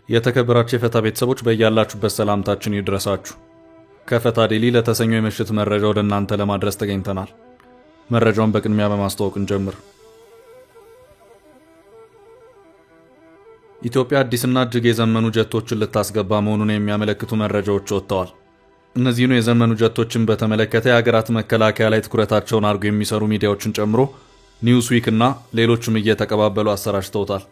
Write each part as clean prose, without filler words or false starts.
የተከበራችሁ የፈታ ቤተሰቦች በእያላችሁበት ሰላምታችን ይድረሳችሁ። ከፈታ ዴሊ ለተሰኞ የምሽት መረጃ ወደ እናንተ ለማድረስ ተገኝተናል። መረጃውን በቅድሚያ በማስተዋወቅ እንጀምር። ኢትዮጵያ አዲስና እጅግ የዘመኑ ጀቶችን ልታስገባ መሆኑን የሚያመለክቱ መረጃዎች ወጥተዋል። እነዚህኑ የዘመኑ ጀቶችን በተመለከተ የሀገራት መከላከያ ላይ ትኩረታቸውን አድርገው የሚሰሩ ሚዲያዎችን ጨምሮ ኒውስዊክ እና ሌሎችም እየተቀባበሉ አሰራጭተውታል።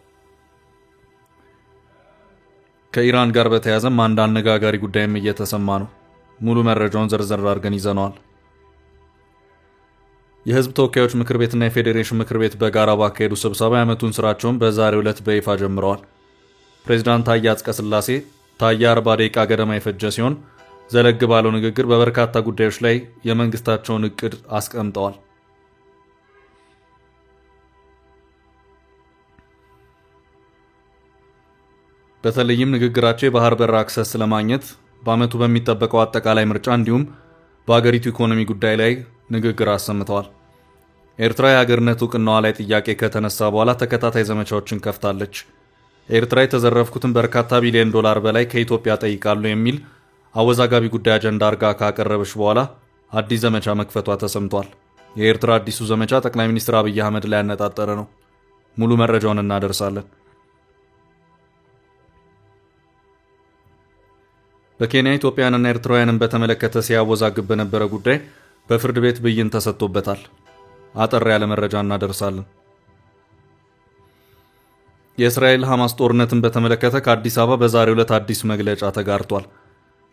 ከኢራን ጋር በተያያዘም አንድ አነጋጋሪ ጉዳይም እየተሰማ ነው። ሙሉ መረጃውን ዘርዘር አድርገን ይዘነዋል። የህዝብ ተወካዮች ምክር ቤትና የፌዴሬሽን ምክር ቤት በጋራ ባካሄዱ ስብሰባ የዓመቱን ስራቸውን በዛሬው ዕለት በይፋ ጀምረዋል። ፕሬዝዳንት ታዬ አጽቀሥላሴ 40 ደቂቃ ገደማ የፈጀ ሲሆን ዘለግ ባለው ንግግር በበርካታ ጉዳዮች ላይ የመንግስታቸውን እቅድ አስቀምጠዋል። በተለይም ንግግራቸው የባህር በር አክሰስ ለማግኘት በአመቱ በሚጠበቀው አጠቃላይ ምርጫ እንዲሁም በአገሪቱ ኢኮኖሚ ጉዳይ ላይ ንግግር አሰምተዋል። ኤርትራ የሀገርነት ዕውቅናዋ ላይ ጥያቄ ከተነሳ በኋላ ተከታታይ ዘመቻዎችን ከፍታለች። ኤርትራ የተዘረፍኩትን በርካታ ቢሊዮን ዶላር በላይ ከኢትዮጵያ ጠይቃሉ የሚል አወዛጋቢ ጉዳይ አጀንዳ አርጋ ካቀረበች በኋላ አዲስ ዘመቻ መክፈቷ ተሰምቷል። የኤርትራ አዲሱ ዘመቻ ጠቅላይ ሚኒስትር አብይ አህመድ ላይ ያነጣጠረ ነው። ሙሉ መረጃውን እናደርሳለን። በኬንያ ኢትዮጵያውያንና ኤርትራውያንን በተመለከተ ሲያወዛግብ በነበረ ጉዳይ በፍርድ ቤት ብይን ተሰጥቶበታል። አጠር ያለ መረጃ እናደርሳለን። የእስራኤል ሐማስ ጦርነትን በተመለከተ ከአዲስ አበባ በዛሬው ዕለት አዲስ መግለጫ ተጋርቷል።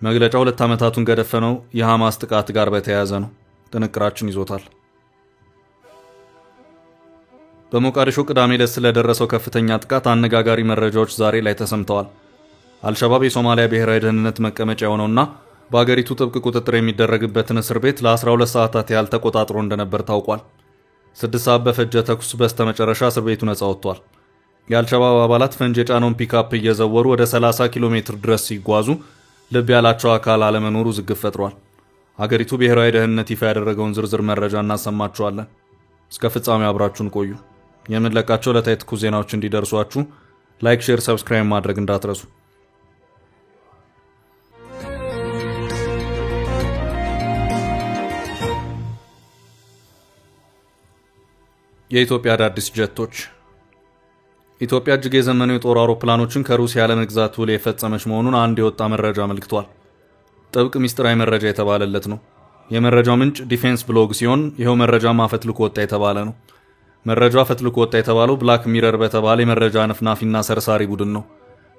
መግለጫው 2 ዓመታቱን ገደፈነው የሐማስ ጥቃት ጋር በተያያዘ ነው። ጥንቅራችን ይዞታል። በሞቃዲሾ ቅዳሜ ዕለት ስለደረሰው ከፍተኛ ጥቃት አነጋጋሪ መረጃዎች ዛሬ ላይ ተሰምተዋል። አልሸባብ የሶማሊያ ብሔራዊ ደህንነት መቀመጫ የሆነውና በአገሪቱ ጥብቅ ቁጥጥር የሚደረግበትን እስር ቤት ለ12 ሰዓታት ያህል ተቆጣጥሮ እንደነበር ታውቋል። 6 ሰዓት በፈጀ ተኩስ በስተመጨረሻ እስር ቤቱ ነፃ ወጥቷል። የአልሸባብ አባላት ፈንጅ የጫነውን ፒካፕ እየዘወሩ ወደ 30 ኪሎ ሜትር ድረስ ሲጓዙ ልብ ያላቸው አካል አለመኖሩ ዝግብ ፈጥሯል። አገሪቱ ብሔራዊ ደህንነት ይፋ ያደረገውን ዝርዝር መረጃ እናሰማችኋለን። እስከ ፍጻሜው አብራችሁን ቆዩ። የምንለቃቸው ዕለታዊ ትኩስ ዜናዎች እንዲደርሷችሁ ላይክ፣ ሼር፣ ሰብስክራይብ ማድረግ እንዳትረሱ። የኢትዮጵያ አዳዲስ ጀቶች። ኢትዮጵያ እጅግ የዘመኑ የጦር አውሮፕላኖችን ከሩሲያ ለመግዛት ውል የፈጸመች መሆኑን አንድ የወጣ መረጃ አመልክቷል። ጥብቅ ሚስጥራዊ መረጃ የተባለለት ነው። የመረጃው ምንጭ ዲፌንስ ብሎግ ሲሆን ይሄው መረጃ አፈትልኮ ወጣ የተባለ ነው። መረጃው አፈትልኮ ወጣ የተባለው ብላክ ሚረር በተባለ የመረጃ ነፍናፊና ሰርሳሪ ቡድን ነው።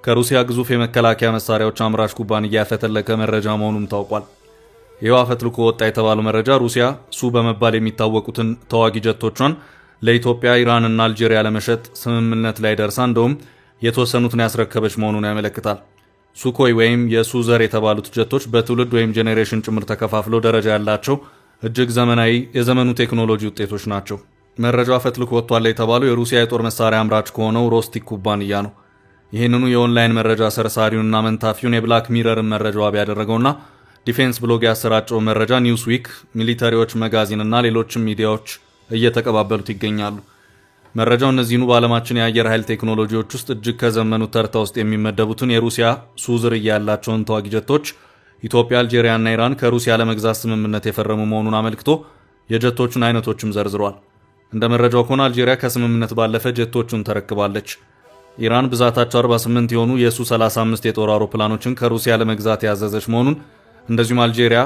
ከሩሲያ ግዙፍ የመከላከያ መሳሪያዎች አምራች ኩባንያ ያፈተለከ መረጃ መሆኑም ታውቋል። ይሄው አፈትልኮ ወጣ የተባለው መረጃ ሩሲያ ሱ በመባል የሚታወቁትን ተዋጊ ጀቶቿን ለኢትዮጵያ፣ ኢራን እና አልጄሪያ ለመሸጥ ስምምነት ላይ ደርሳ እንደውም የተወሰኑትን ያስረከበች መሆኑን ያመለክታል። ሱኮይ ወይም የሱዘር የተባሉት ጀቶች በትውልድ ወይም ጄኔሬሽን ጭምር ተከፋፍለው ደረጃ ያላቸው እጅግ ዘመናዊ የዘመኑ ቴክኖሎጂ ውጤቶች ናቸው። መረጃው አፈትልኮ ወጥቷል የተባለው የሩሲያ የጦር መሳሪያ አምራች ከሆነው ሮስቲክ ኩባንያ ነው። ይህንኑ የኦንላይን መረጃ ሰርሳሪውንና መንታፊውን የብላክ ሚረርን መረጃ ዋቢ ያደረገውና ዲፌንስ ብሎግ ያሰራጨው መረጃ ኒውስዊክ፣ ሚሊተሪዎች መጋዚን እና ሌሎችም ሚዲያዎች እየተቀባበሉት ይገኛሉ። መረጃው እነዚህኑ በዓለማችን የአየር ኃይል ቴክኖሎጂዎች ውስጥ እጅግ ከዘመኑ ተርታ ውስጥ የሚመደቡትን የሩሲያ ሱዝር ያላቸውን ተዋጊ ጀቶች ኢትዮጵያ፣ አልጄሪያ እና ኢራን ከሩሲያ ለመግዛት ስምምነት የፈረሙ መሆኑን አመልክቶ የጀቶቹን አይነቶችም ዘርዝሯል። እንደ መረጃው ከሆነ አልጄሪያ ከስምምነት ባለፈ ጀቶቹን ተረክባለች። ኢራን ብዛታቸው 48 የሆኑ የሱ-35 የጦር አውሮፕላኖችን ከሩሲያ ለመግዛት ያዘዘች መሆኑን፣ እንደዚሁም አልጄሪያ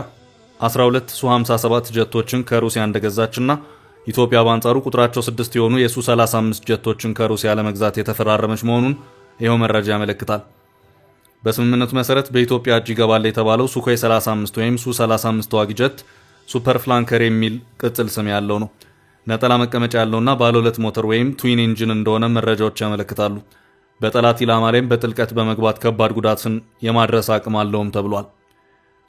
12 ሱ-57 ጀቶችን ከሩሲያ እንደገዛችና ኢትዮጵያ በአንጻሩ ቁጥራቸው 6 የሆኑ የሱ-35 ጀቶችን ከሩሲያ ለመግዛት የተፈራረመች መሆኑን ይሄው መረጃ ያመለክታል። በስምምነቱ መሰረት በኢትዮጵያ እጅ ይገባል የተባለው ሱኮይ 35 ወይም ሱ-35 ተዋጊ ጀት ሱፐር ፍላንከር የሚል ቅጽል ስም ያለው ነው። ነጠላ መቀመጫ ያለውና ባለ 2 ሞተር ወይም ትዊን ኢንጂን እንደሆነ መረጃዎች ያመለክታሉ። በጠላት ኢላማ ላይም በጥልቀት በመግባት ከባድ ጉዳትን የማድረስ አቅም አለውም ተብሏል።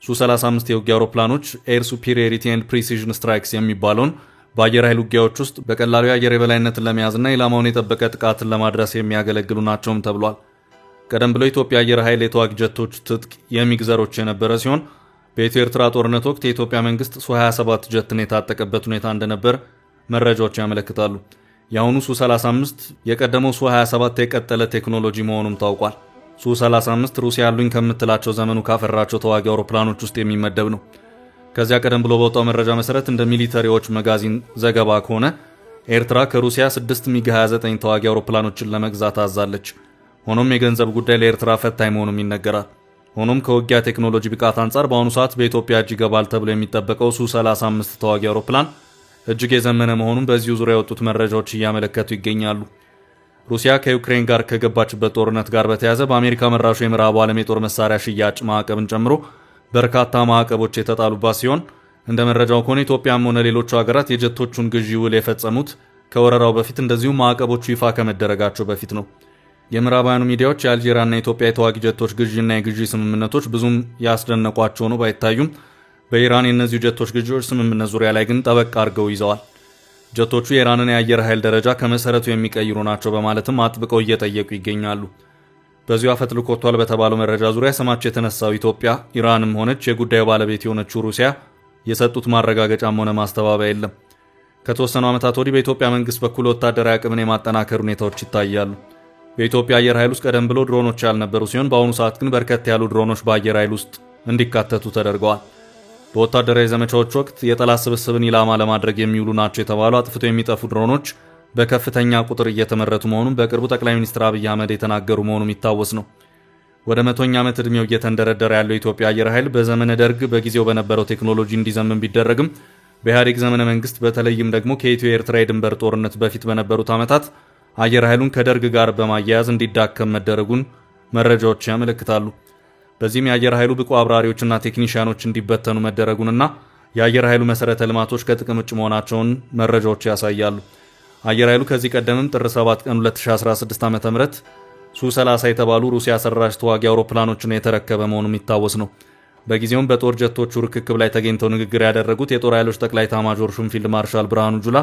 ሱ-35 የውጊያ አውሮፕላኖች ኤር ሱፒሪዮሪቲ ኤንድ ፕሪሲዥን ስትራይክስ የሚባለውን በአየር ኃይል ውጊያዎች ውስጥ በቀላሉ የአየር የበላይነትን ለመያዝና ኢላማውን የጠበቀ ጥቃትን ለማድረስ የሚያገለግሉ ናቸውም ተብሏል። ቀደም ብሎ ኢትዮጵያ አየር ኃይል የተዋጊ ጀቶች ትጥቅ የሚግዘሮች የነበረ ሲሆን በኢትዮ ኤርትራ ጦርነት ወቅት የኢትዮጵያ መንግስት ሱ-27 ጀትን የታጠቀበት ሁኔታ እንደነበር መረጃዎች ያመለክታሉ። የአሁኑ ሱ-35 የቀደመው ሱ-27 የቀጠለ ቴክኖሎጂ መሆኑም ታውቋል። ሱ-35 ሩሲያ ያሉኝ ከምትላቸው ዘመኑ ካፈራቸው ተዋጊ አውሮፕላኖች ውስጥ የሚመደብ ነው። ከዚያ ቀደም ብሎ በወጣው መረጃ መሰረት እንደ ሚሊተሪዎች መጋዚን ዘገባ ከሆነ ኤርትራ ከሩሲያ 6 ሚግ 29 ተዋጊ አውሮፕላኖችን ለመግዛት አዛለች። ሆኖም የገንዘብ ጉዳይ ለኤርትራ ፈታኝ መሆኑም ይነገራል። ሆኖም ከውጊያ ቴክኖሎጂ ብቃት አንጻር በአሁኑ ሰዓት በኢትዮጵያ እጅ ይገባል ተብሎ የሚጠበቀው ሱ-35 ተዋጊ አውሮፕላን እጅግ የዘመነ መሆኑን በዚሁ ዙሪያ የወጡት መረጃዎች እያመለከቱ ይገኛሉ። ሩሲያ ከዩክሬን ጋር ከገባችበት ጦርነት ጋር በተያያዘ በአሜሪካ መራሹ የምዕራቡ ዓለም የጦር መሳሪያ ሽያጭ ማዕቀብን ጨምሮ በርካታ ማዕቀቦች የተጣሉባት ሲሆን እንደ መረጃው ከሆነ ኢትዮጵያም ሆነ ሌሎቹ ሀገራት የጀቶቹን ግዢ ውል የፈጸሙት ከወረራው በፊት እንደዚሁም ማዕቀቦቹ ይፋ ከመደረጋቸው በፊት ነው። የምዕራባውያኑ ሚዲያዎች የአልጄሪያና የኢትዮጵያ የተዋጊ ጀቶች ግዢና የግዢ ስምምነቶች ብዙም ያስደነቋቸው ነው ባይታዩም በኢራን የእነዚሁ ጀቶች ግዢዎች ስምምነት ዙሪያ ላይ ግን ጠበቅ አድርገው ይዘዋል። ጀቶቹ የኢራንን የአየር ኃይል ደረጃ ከመሰረቱ የሚቀይሩ ናቸው በማለትም አጥብቀው እየጠየቁ ይገኛሉ። በዚሁ አፈትልኮ ወጥቷል በተባለው መረጃ ዙሪያ ስማቸው የተነሳው ኢትዮጵያ፣ ኢራንም ሆነች የጉዳዩ ባለቤት የሆነችው ሩሲያ የሰጡት ማረጋገጫም ሆነ ማስተባበያ የለም። ከተወሰኑ ዓመታት ወዲህ በኢትዮጵያ መንግስት በኩል ወታደራዊ አቅምን የማጠናከር ሁኔታዎች ይታያሉ። በኢትዮጵያ አየር ኃይል ውስጥ ቀደም ብሎ ድሮኖች ያልነበሩ ሲሆን በአሁኑ ሰዓት ግን በርከት ያሉ ድሮኖች በአየር ኃይል ውስጥ እንዲካተቱ ተደርገዋል። በወታደራዊ ዘመቻዎች ወቅት የጠላት ስብስብን ኢላማ ለማድረግ የሚውሉ ናቸው የተባሉ አጥፍቶ የሚጠፉ ድሮኖች በከፍተኛ ቁጥር እየተመረቱ መሆኑን በቅርቡ ጠቅላይ ሚኒስትር አብይ አህመድ የተናገሩ መሆኑ የሚታወስ ነው። ወደ 100ኛ ዓመት ዕድሜው እየተንደረደረ ያለው የኢትዮጵያ አየር ኃይል በዘመነ ደርግ በጊዜው በነበረው ቴክኖሎጂ እንዲዘምን ቢደረግም በኢህአዴግ ዘመነ መንግስት በተለይም ደግሞ ከኢትዮ ኤርትራ የድንበር ጦርነት በፊት በነበሩት ዓመታት አየር ኃይሉን ከደርግ ጋር በማያያዝ እንዲዳከም መደረጉን መረጃዎች ያመለክታሉ። በዚህም የአየር ኃይሉ ብቁ አብራሪዎችና ቴክኒሽያኖች እንዲበተኑ መደረጉንና የአየር ኃይሉ መሰረተ ልማቶች ከጥቅም ውጭ መሆናቸውን መረጃዎች ያሳያሉ። አየር ኃይሉ ከዚህ ቀደምም ጥር 7 ቀን 2016 ዓ.ም ሱ-30 የተባሉ ሩሲያ ሰራሽ ተዋጊ አውሮፕላኖችን የተረከበ መሆኑ የሚታወስ ነው። በጊዜውም በጦር ጀቶቹ ርክክብ ላይ ተገኝተው ንግግር ያደረጉት የጦር ኃይሎች ጠቅላይ ኤታማዦር ሹም ፊልድ ማርሻል ብርሃኑ ጁላ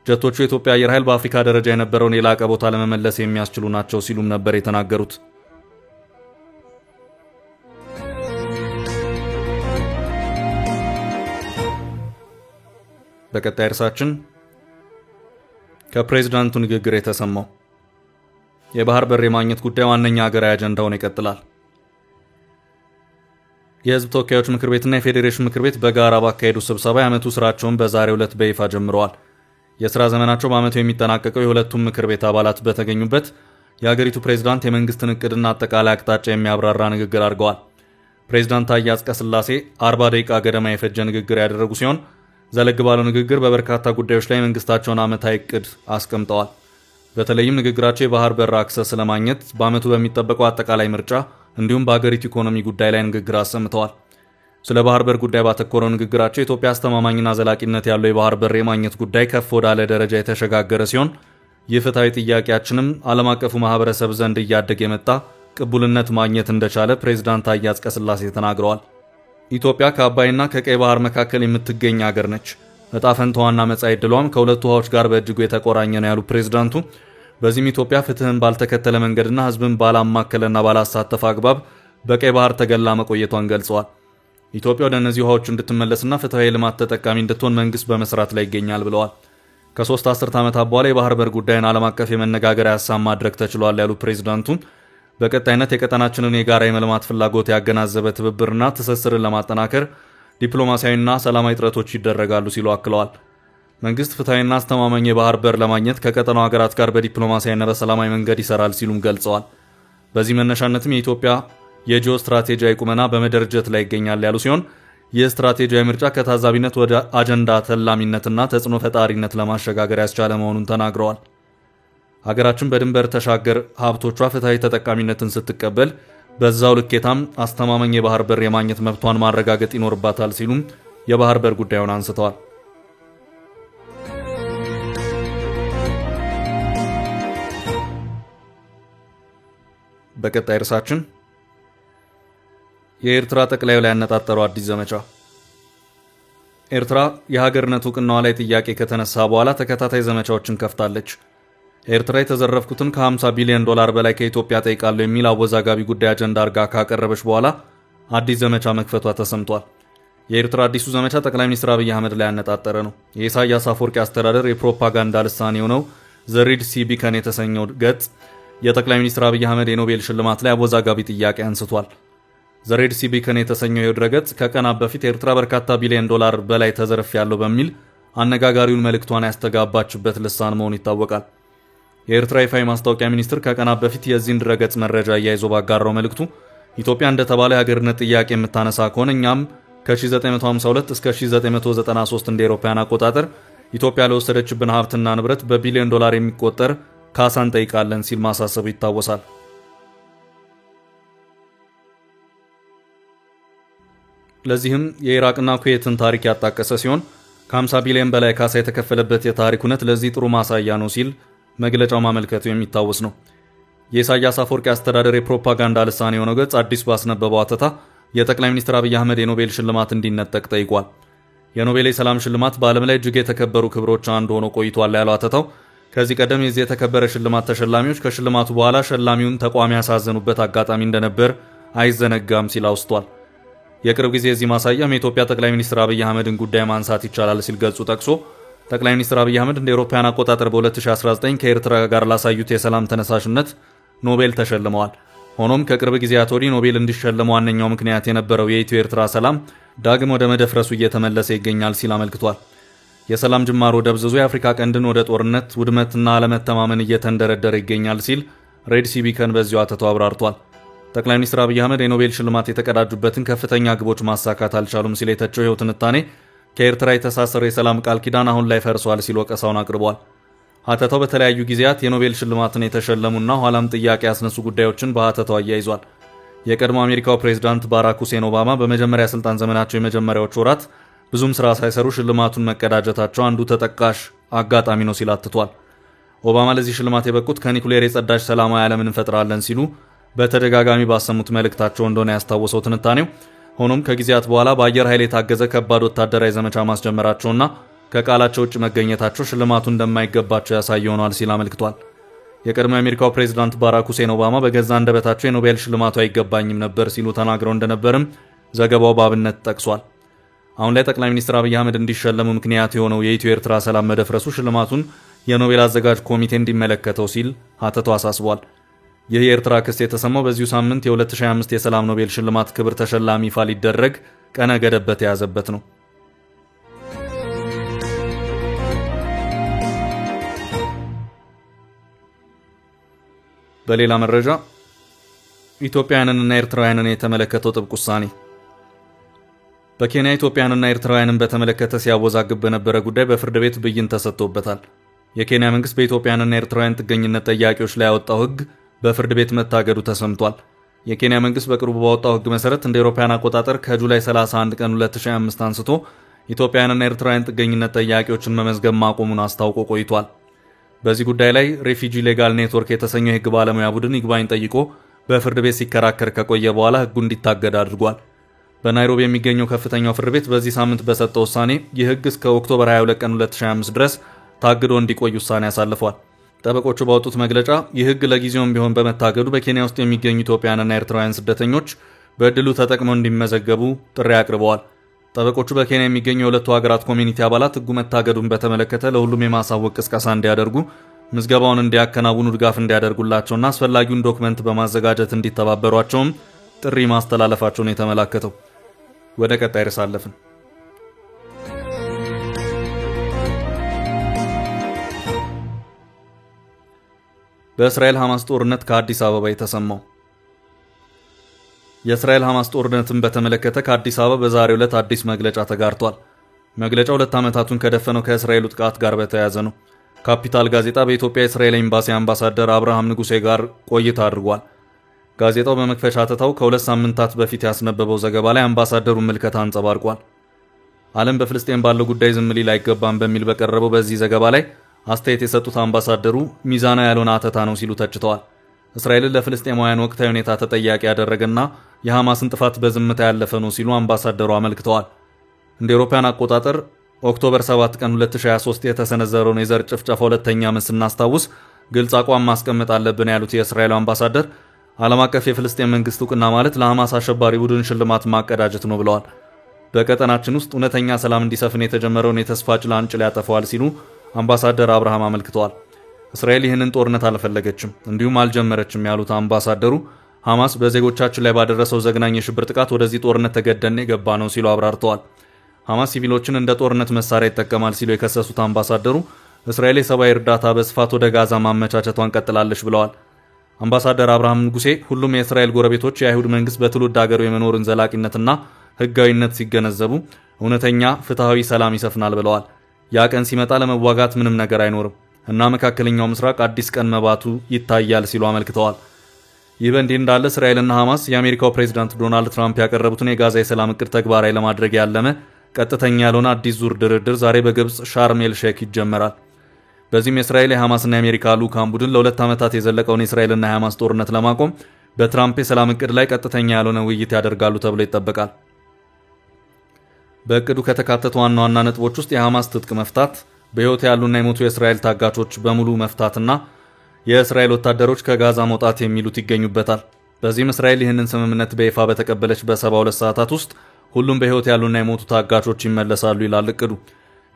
ጀቶቹ የኢትዮጵያ አየር ኃይል በአፍሪካ ደረጃ የነበረውን የላቀ ቦታ ለመመለስ የሚያስችሉ ናቸው ሲሉም ነበር የተናገሩት። በቀጣይ ርዕሳችን ከፕሬዝዳንቱ ንግግር የተሰማው የባህር በር የማግኘት ጉዳይ ዋነኛ ሀገራዊ አጀንዳውን ይቀጥላል። የህዝብ ተወካዮች ምክር ቤትና የፌዴሬሽን ምክር ቤት በጋራ ባካሄዱ ስብሰባ የዓመቱ ስራቸውን በዛሬው ዕለት በይፋ ጀምረዋል። የሥራ ዘመናቸው በዓመቱ የሚጠናቀቀው የሁለቱም ምክር ቤት አባላት በተገኙበት የሀገሪቱ ፕሬዝዳንት የመንግስትን እቅድና አጠቃላይ አቅጣጫ የሚያብራራ ንግግር አድርገዋል። ፕሬዝዳንት ታዬ አጽቀሥላሴ 40 ደቂቃ ገደማ የፈጀ ንግግር ያደረጉ ሲሆን ዘለግ ባለው ንግግር በበርካታ ጉዳዮች ላይ መንግስታቸውን ዓመታዊ እቅድ አስቀምጠዋል። በተለይም ንግግራቸው የባህር በር አክሰስ ለማግኘት በዓመቱ በሚጠበቀው አጠቃላይ ምርጫ እንዲሁም በአገሪቱ ኢኮኖሚ ጉዳይ ላይ ንግግር አሰምተዋል። ስለ ባህር በር ጉዳይ ባተኮረው ንግግራቸው ኢትዮጵያ አስተማማኝና ዘላቂነት ያለው የባህር በር የማግኘት ጉዳይ ከፍ ወዳለ ደረጃ የተሸጋገረ ሲሆን ይህ ፍትሃዊ ጥያቄያችንም ዓለም አቀፉ ማህበረሰብ ዘንድ እያደገ የመጣ ቅቡልነት ማግኘት እንደቻለ ፕሬዝዳንት ታዬ አጽቀሥላሴ ተናግረዋል። ኢትዮጵያ ከአባይና ከቀይ ባህር መካከል የምትገኝ ሀገር ነች። ዕጣ ፈንታዋና መጻኢ ዕድሏም ከሁለቱ ውሃዎች ጋር በእጅጉ የተቆራኘ ነው ያሉ ፕሬዝዳንቱ በዚህም ኢትዮጵያ ፍትህን ባልተከተለ መንገድና ህዝብን ባላማከለና ባላሳተፈ አግባብ በቀይ ባህር ተገላ መቆየቷን ገልጸዋል። ኢትዮጵያ ወደ እነዚህ ውሃዎች እንድትመለስና ፍትሃዊ ልማት ተጠቃሚ እንድትሆን መንግስት በመስራት ላይ ይገኛል ብለዋል። ከ3 አስርት ዓመታት በኋላ የባህር በር ጉዳይን ዓለም አቀፍ የመነጋገሪያ ሀሳብ ማድረግ ተችሏል ያሉ ፕሬዝዳንቱ በቀጣይነት የቀጠናችንን የጋራ የመልማት ፍላጎት ያገናዘበ ትብብርና ትስስርን ለማጠናከር ዲፕሎማሲያዊና ሰላማዊ ጥረቶች ይደረጋሉ ሲሉ አክለዋል። መንግስት ፍትሃዊና አስተማማኝ የባህር በር ለማግኘት ከቀጠናው ሀገራት ጋር በዲፕሎማሲያዊና በሰላማዊ መንገድ ይሰራል ሲሉም ገልጸዋል። በዚህ መነሻነትም የኢትዮጵያ የጂኦ ስትራቴጂያዊ ቁመና በመደረጀት ላይ ይገኛል ያሉ ሲሆን ይህ ስትራቴጂያዊ ምርጫ ከታዛቢነት ወደ አጀንዳ ተላሚነትና ተጽዕኖ ፈጣሪነት ለማሸጋገር ያስቻለ መሆኑን ተናግረዋል። ሀገራችን በድንበር ተሻገር ሀብቶቿ ፍትሃዊ ተጠቃሚነትን ስትቀበል በዛው ልኬታም አስተማማኝ የባህር በር የማግኘት መብቷን ማረጋገጥ ይኖርባታል ሲሉም የባህር በር ጉዳዩን አንስተዋል። በቀጣይ ርዕሳችን የኤርትራ ጠቅላዩ ላይ ያነጣጠረው አዲስ ዘመቻ። ኤርትራ የሀገርነት ዕውቅናዋ ላይ ጥያቄ ከተነሳ በኋላ ተከታታይ ዘመቻዎችን ከፍታለች። ኤርትራ የተዘረፍኩትን ከ50 ቢሊዮን ዶላር በላይ ከኢትዮጵያ ጠይቃለሁ የሚል አወዛጋቢ ጉዳይ አጀንዳ አድርጋ ካቀረበች በኋላ አዲስ ዘመቻ መክፈቷ ተሰምቷል። የኤርትራ አዲሱ ዘመቻ ጠቅላይ ሚኒስትር አብይ አህመድ ላይ ያነጣጠረ ነው። የኢሳያስ አፈወርቂ አስተዳደር የፕሮፓጋንዳ ልሳን የሆነው ዘ ሬድ ሲ ቢከን የተሰኘው ገጽ የጠቅላይ ሚኒስትር አብይ አህመድ የኖቤል ሽልማት ላይ አወዛጋቢ ጥያቄ አንስቷል። ዘ ሬድ ሲ ቢከን የተሰኘው የድረገጽ ከቀናት በፊት ኤርትራ በርካታ ቢሊዮን ዶላር በላይ ተዘርፌያለሁ በሚል አነጋጋሪውን መልእክቷን ያስተጋባችበት ልሳን መሆኑ ይታወቃል። የኤርትራ ይፋዊ ማስታወቂያ ሚኒስትር ከቀናት በፊት የዚህን ድረገጽ መረጃ እያይዞ ባጋራው መልእክቱ ኢትዮጵያ እንደተባለ የሀገርነት ጥያቄ የምታነሳ ከሆነ እኛም ከ1952 እስከ 1993 እንደ አውሮፓውያን አቆጣጠር ኢትዮጵያ ለወሰደችብን ሀብትና ንብረት በቢሊዮን ዶላር የሚቆጠር ካሳ እንጠይቃለን ሲል ማሳሰቡ ይታወሳል። ለዚህም የኢራቅና ኩዌትን ታሪክ ያጣቀሰ ሲሆን ከ50 ቢሊዮን በላይ ካሳ የተከፈለበት የታሪክ እውነት ለዚህ ጥሩ ማሳያ ነው ሲል መግለጫው ማመልከቱ የሚታወስ ነው። የኢሳያስ አፈወርቂ አስተዳደር የፕሮፓጋንዳ ልሳን የሆነው ገጽ አዲስ ባስነበበው አተታ የጠቅላይ ሚኒስትር አብይ አህመድ የኖቤል ሽልማት እንዲነጠቅ ጠይቋል። የኖቤል የሰላም ሽልማት በዓለም ላይ እጅግ የተከበሩ ክብሮች አንዱ ሆኖ ቆይቷል ያለው አተታው ከዚህ ቀደም የዚህ የተከበረ ሽልማት ተሸላሚዎች ከሽልማቱ በኋላ ሸላሚውን ተቋም ያሳዘኑበት አጋጣሚ እንደነበር አይዘነጋም ሲል አውስቷል። የቅርብ ጊዜ የዚህ ማሳያም የኢትዮጵያ ጠቅላይ ሚኒስትር አብይ አህመድን ጉዳይ ማንሳት ይቻላል ሲል ገጹ ጠቅሶ ጠቅላይ ሚኒስትር አብይ አህመድ እንደ አውሮፓውያን አቆጣጠር በ2019 ከኤርትራ ጋር ላሳዩት የሰላም ተነሳሽነት ኖቤል ተሸልመዋል። ሆኖም ከቅርብ ጊዜያት ወዲህ ኖቤል እንዲሸለሙ ዋነኛው ምክንያት የነበረው የኢትዮ ኤርትራ ሰላም ዳግም ወደ መደፍረሱ እየተመለሰ ይገኛል ሲል አመልክቷል። የሰላም ጅማሮ ደብዝዞ የአፍሪካ ቀንድን ወደ ጦርነት ውድመትና አለመተማመን እየተንደረደረ ይገኛል ሲል ሬድ ሲ ቢከን በዚሁ አተታው አብራርቷል። ጠቅላይ ሚኒስትር አብይ አህመድ የኖቤል ሽልማት የተቀዳጁበትን ከፍተኛ ግቦች ማሳካት አልቻሉም ሲል የተቸው ይኸው ትንታኔ ከኤርትራ የተሳሰረ የሰላም ቃል ኪዳን አሁን ላይ ፈርሷል ሲል ወቀሳውን አቅርቧል። ሀተታው በተለያዩ ጊዜያት የኖቤል ሽልማትን የተሸለሙና ኋላም ጥያቄ ያስነሱ ጉዳዮችን በሀተታው አያይዟል። የቀድሞ አሜሪካው ፕሬዝዳንት ባራክ ሁሴን ኦባማ በመጀመሪያ ስልጣን ዘመናቸው የመጀመሪያዎቹ ወራት ብዙም ስራ ሳይሰሩ ሽልማቱን መቀዳጀታቸው አንዱ ተጠቃሽ አጋጣሚ ነው ሲል አትቷል። ኦባማ ለዚህ ሽልማት የበቁት ከኒኩሌር የጸዳች ሰላማዊ ዓለምን እንፈጥራለን ሲሉ በተደጋጋሚ ባሰሙት መልእክታቸው እንደሆነ ያስታወሰው ትንታኔው ሆኖም ከጊዜያት በኋላ በአየር ኃይል የታገዘ ከባድ ወታደራዊ ዘመቻ ማስጀመራቸውና ከቃላቸው ውጭ መገኘታቸው ሽልማቱ እንደማይገባቸው ያሳየ ሆኗል ሲል አመልክቷል። የቀድሞ የአሜሪካው ፕሬዝዳንት ባራክ ሁሴን ኦባማ በገዛ አንደበታቸው የኖቤል ሽልማቱ አይገባኝም ነበር ሲሉ ተናግረው እንደነበርም ዘገባው በአብነት ጠቅሷል። አሁን ላይ ጠቅላይ ሚኒስትር አብይ አህመድ እንዲሸለሙ ምክንያት የሆነው የኢትዮ ኤርትራ ሰላም መደፍረሱ ሽልማቱን የኖቤል አዘጋጅ ኮሚቴ እንዲመለከተው ሲል ሀተታው አሳስቧል። ይህ የኤርትራ ክስ የተሰማው በዚሁ ሳምንት የ2025 የሰላም ኖቤል ሽልማት ክብር ተሸላሚ ይፋ ሊደረግ ቀነ ገደብ በተያዘበት ነው። በሌላ መረጃ ኢትዮጵያውያንንና ኤርትራውያንን የተመለከተው ጥብቅ ውሳኔ በኬንያ ኢትዮጵያውያንና ኤርትራውያንን በተመለከተ ሲያወዛግብ በነበረ ጉዳይ በፍርድ ቤት ብይን ተሰጥቶበታል። የኬንያ መንግስት በኢትዮጵያውያንና ኤርትራውያን ጥገኝነት ጠያቂዎች ላይ ያወጣው ህግ በፍርድ ቤት መታገዱ ተሰምቷል። የኬንያ መንግስት በቅርቡ ባወጣው ህግ መሰረት እንደ አውሮፓውያን አቆጣጠር ከጁላይ 31 ቀን 2025 አንስቶ ኢትዮጵያውያንና ኤርትራውያን ጥገኝነት ጠያቂዎችን መመዝገብ ማቆሙን አስታውቆ ቆይቷል። በዚህ ጉዳይ ላይ ሬፊጂ ሌጋል ኔትወርክ የተሰኘው የህግ ባለሙያ ቡድን ይግባኝ ጠይቆ በፍርድ ቤት ሲከራከር ከቆየ በኋላ ህጉ እንዲታገድ አድርጓል። በናይሮቢ የሚገኘው ከፍተኛው ፍርድ ቤት በዚህ ሳምንት በሰጠው ውሳኔ ይህ ህግ እስከ ኦክቶበር 22 ቀን 2025 ድረስ ታግዶ እንዲቆይ ውሳኔ አሳልፏል። ጠበቆቹ ባወጡት መግለጫ ይህ ህግ ለጊዜውም ቢሆን በመታገዱ በኬንያ ውስጥ የሚገኙ ኢትዮጵያውያንና ኤርትራውያን ስደተኞች በእድሉ ተጠቅመው እንዲመዘገቡ ጥሪ አቅርበዋል። ጠበቆቹ በኬንያ የሚገኙ የሁለቱ ሀገራት ኮሚኒቲ አባላት ህጉ መታገዱን በተመለከተ ለሁሉም የማሳወቅ ቅስቀሳ እንዲያደርጉ፣ ምዝገባውን እንዲያከናውኑ ድጋፍ እንዲያደርጉላቸውና አስፈላጊውን ዶክመንት በማዘጋጀት እንዲተባበሯቸውም ጥሪ ማስተላለፋቸውን የተመላከተው። ወደ ቀጣይ ርዕስ አለፍን። በእስራኤል ሐማስ ጦርነት ከአዲስ አበባ የተሰማው የእስራኤል ሐማስ ጦርነትን በተመለከተ ከአዲስ አበባ በዛሬው ዕለት አዲስ መግለጫ ተጋርቷል። መግለጫው 2 ዓመታቱን ከደፈነው ከእስራኤሉ ጥቃት ጋር በተያያዘ ነው። ካፒታል ጋዜጣ በኢትዮጵያ የእስራኤል ኤምባሲ አምባሳደር አብርሃም ንጉሴ ጋር ቆይታ አድርጓል። ጋዜጣው በመክፈቻ አተታው ከ2 ሳምንታት በፊት ያስነበበው ዘገባ ላይ አምባሳደሩን ምልከታ አንጸባርቋል። ዓለም በፍልስጤም ባለው ጉዳይ ዝም ሊል አይገባም በሚል በቀረበው በዚህ ዘገባ ላይ አስተያየት የሰጡት አምባሳደሩ ሚዛናዊ ያልሆነ አተታ ነው ሲሉ ተችተዋል። እስራኤልን ለፍልስጤማውያን ወቅታዊ ሁኔታ ተጠያቂ ያደረገና የሐማስን ጥፋት በዝምታ ያለፈ ነው ሲሉ አምባሳደሩ አመልክተዋል። እንደ አውሮፓውያን አቆጣጠር ኦክቶበር 7 ቀን 2023 የተሰነዘረውን የዘር ጭፍጨፋ ሁለተኛ ዓመት ስናስታውስ ግልጽ አቋም ማስቀመጥ አለብን ያሉት የእስራኤል አምባሳደር ዓለም አቀፍ የፍልስጤም መንግስት ዕውቅና ማለት ለሐማስ አሸባሪ ቡድን ሽልማት ማቀዳጀት ነው ብለዋል። በቀጠናችን ውስጥ እውነተኛ ሰላም እንዲሰፍን የተጀመረውን የተስፋ ጭላንጭል ያጠፋዋል ሲሉ አምባሳደር አብርሃም አመልክተዋል። እስራኤል ይህንን ጦርነት አልፈለገችም እንዲሁም አልጀመረችም ያሉት አምባሳደሩ ሐማስ በዜጎቻችን ላይ ባደረሰው ዘግናኝ የሽብር ጥቃት ወደዚህ ጦርነት ተገደን የገባ ነው ሲሉ አብራርተዋል። ሐማስ ሲቪሎችን እንደ ጦርነት መሳሪያ ይጠቀማል ሲሉ የከሰሱት አምባሳደሩ እስራኤል የሰብአዊ እርዳታ በስፋት ወደ ጋዛ ማመቻቸቷን ቀጥላለች ብለዋል። አምባሳደር አብርሃም ንጉሴ ሁሉም የእስራኤል ጎረቤቶች የአይሁድ መንግስት በትውልድ ሀገሩ የመኖርን ዘላቂነትና ህጋዊነት ሲገነዘቡ እውነተኛ ፍትሃዊ ሰላም ይሰፍናል ብለዋል። ያ ቀን ሲመጣ ለመዋጋት ምንም ነገር አይኖርም እና መካከለኛው ምስራቅ አዲስ ቀን መባቱ ይታያል ሲሉ አመልክተዋል። ይህ በእንዲህ እንዳለ እስራኤልና ሐማስ የአሜሪካው ፕሬዝዳንት ዶናልድ ትራምፕ ያቀረቡትን የጋዛ የሰላም እቅድ ተግባራዊ ለማድረግ ያለመ ቀጥተኛ ያልሆነ አዲስ ዙር ድርድር ዛሬ በግብጽ ሻርም ኤል ሼክ ይጀመራል። በዚህም የእስራኤል የሐማስና የአሜሪካ ልዑካን ቡድን ለ2 ዓመታት የዘለቀውን የእስራኤልና የሐማስ ጦርነት ለማቆም በትራምፕ የሰላም እቅድ ላይ ቀጥተኛ ያልሆነ ውይይት ያደርጋሉ ተብሎ ይጠበቃል። በእቅዱ ከተካተቱ ዋና ዋና ነጥቦች ውስጥ የሐማስ ትጥቅ መፍታት፣ በሕይወት ያሉና የሞቱ የእስራኤል ታጋቾች በሙሉ መፍታትና የእስራኤል ወታደሮች ከጋዛ መውጣት የሚሉት ይገኙበታል። በዚህም እስራኤል ይህንን ስምምነት በይፋ በተቀበለች በ72 ሰዓታት ውስጥ ሁሉም በሕይወት ያሉና የሞቱ ታጋቾች ይመለሳሉ ይላል እቅዱ።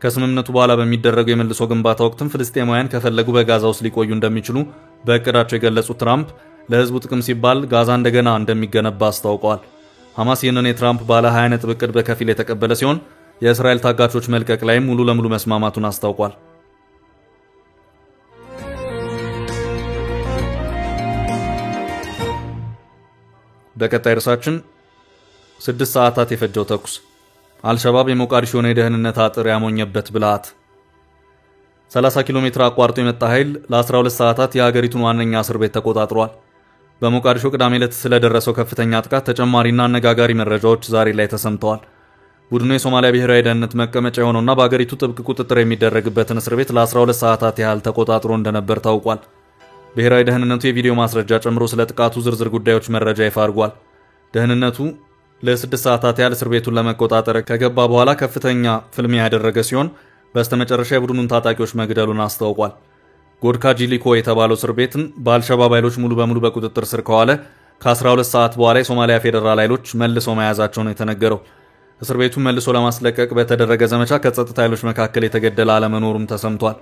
ከስምምነቱ በኋላ በሚደረገው የመልሶ ግንባታ ወቅትም ፍልስጤማውያን ከፈለጉ በጋዛ ውስጥ ሊቆዩ እንደሚችሉ በእቅዳቸው የገለጹት ትራምፕ ለህዝቡ ጥቅም ሲባል ጋዛ እንደገና እንደሚገነባ አስታውቀዋል። ሐማስ ይህንን የትራምፕ ባለ 20 ነጥብ እቅድ በከፊል የተቀበለ ሲሆን የእስራኤል ታጋቾች መልቀቅ ላይም ሙሉ ለሙሉ መስማማቱን አስታውቋል። በቀጣይ ርዕሳችን 6 ሰዓታት የፈጀው ተኩስ፣ አልሸባብ የሞቃዲሾን የደህንነት አጥር ያሞኘበት ብልሃት። 30 ኪሎ ሜትር አቋርጦ የመጣ ኃይል ለ12 ሰዓታት የሀገሪቱን ዋነኛ እስር ቤት ተቆጣጥሯል። በሞቃዲሾ ቅዳሜ ዕለት ስለደረሰው ከፍተኛ ጥቃት ተጨማሪና አነጋጋሪ መረጃዎች ዛሬ ላይ ተሰምተዋል። ቡድኑ የሶማሊያ ብሔራዊ ደህንነት መቀመጫ የሆነውና በአገሪቱ ጥብቅ ቁጥጥር የሚደረግበትን እስር ቤት ለ12 ሰዓታት ያህል ተቆጣጥሮ እንደነበር ታውቋል። ብሔራዊ ደህንነቱ የቪዲዮ ማስረጃ ጨምሮ ስለ ጥቃቱ ዝርዝር ጉዳዮች መረጃ ይፋ አድርጓል። ደህንነቱ ለ6 ሰዓታት ያህል እስር ቤቱን ለመቆጣጠር ከገባ በኋላ ከፍተኛ ፍልሚያ ያደረገ ሲሆን በስተመጨረሻ የቡድኑን ታጣቂዎች መግደሉን አስታውቋል። ጎድካ ጂሊኮ የተባለው እስር ቤትን በአልሸባብ ኃይሎች ሙሉ በሙሉ በቁጥጥር ስር ከዋለ ከ12 ሰዓት በኋላ የሶማሊያ ፌዴራል ኃይሎች መልሰው መያዛቸው ነው የተነገረው። እስር ቤቱን መልሶ ለማስለቀቅ በተደረገ ዘመቻ ከጸጥታ ኃይሎች መካከል የተገደለ አለመኖሩም ተሰምቷል።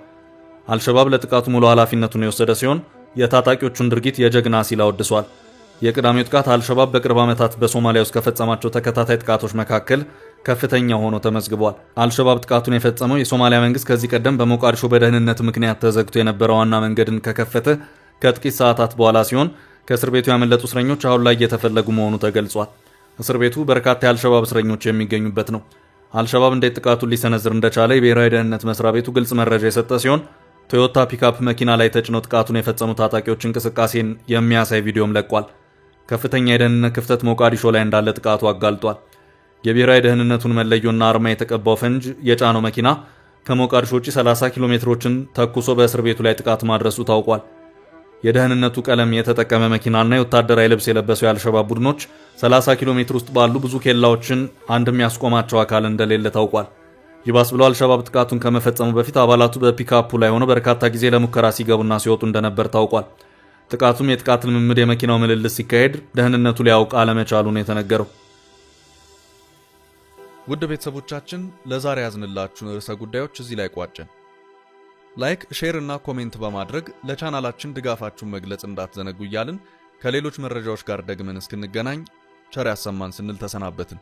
አልሸባብ ለጥቃቱ ሙሉ ኃላፊነቱን የወሰደ ሲሆን የታጣቂዎቹን ድርጊት የጀግና ሲል አወድሷል። የቅዳሜው ጥቃት አልሸባብ በቅርብ ዓመታት በሶማሊያ ውስጥ ከፈጸማቸው ተከታታይ ጥቃቶች መካከል ከፍተኛ ሆኖ ተመዝግቧል። አልሸባብ ጥቃቱን የፈጸመው የሶማሊያ መንግስት ከዚህ ቀደም በሞቃዲሾ በደህንነት ምክንያት ተዘግቶ የነበረው ዋና መንገድን ከከፈተ ከጥቂት ሰዓታት በኋላ ሲሆን ከእስር ቤቱ ያመለጡ እስረኞች አሁን ላይ እየተፈለጉ መሆኑ ተገልጿል። እስር ቤቱ በርካታ የአልሸባብ እስረኞች የሚገኙበት ነው። አልሸባብ እንዴት ጥቃቱን ሊሰነዝር እንደቻለ የብሔራዊ ደህንነት መስሪያ ቤቱ ግልጽ መረጃ የሰጠ ሲሆን ቶዮታ ፒካፕ መኪና ላይ ተጭነው ጥቃቱን የፈጸሙ ታጣቂዎች እንቅስቃሴን የሚያሳይ ቪዲዮም ለቋል። ከፍተኛ የደህንነት ክፍተት ሞቃዲሾ ላይ እንዳለ ጥቃቱ አጋልጧል። የብሔራዊ ደህንነቱን መለዮና አርማ የተቀባው ፈንጅ የጫነው መኪና ከሞቃዲሾ ውጪ 30 ኪሎ ሜትሮችን ተኩሶ በእስር ቤቱ ላይ ጥቃት ማድረሱ ታውቋል። የደህንነቱ ቀለም የተጠቀመ መኪናና የወታደራዊ ልብስ የለበሱ የአልሸባብ ቡድኖች 30 ኪሎ ሜትር ውስጥ ባሉ ብዙ ኬላዎችን አንድም ያስቆማቸው አካል እንደሌለ ታውቋል። ይባስ ብሎ አልሸባብ ጥቃቱን ከመፈጸሙ በፊት አባላቱ በፒካፑ ላይ ሆነው በርካታ ጊዜ ለሙከራ ሲገቡና ሲወጡ እንደነበር ታውቋል። ጥቃቱም የጥቃት ልምምድ የመኪናው ምልልስ ሲካሄድ ደህንነቱ ሊያውቅ አለመቻሉ ነው የተነገረው። ውድ ቤተሰቦቻችን ለዛሬ ያዝንላችሁን ርዕሰ ጉዳዮች እዚህ ላይ ቋጨን። ላይክ፣ ሼር እና ኮሜንት በማድረግ ለቻናላችን ድጋፋችሁን መግለጽ እንዳትዘነጉ እያልን ከሌሎች መረጃዎች ጋር ደግመን እስክንገናኝ ቸር ያሰማን ስንል ተሰናበትን።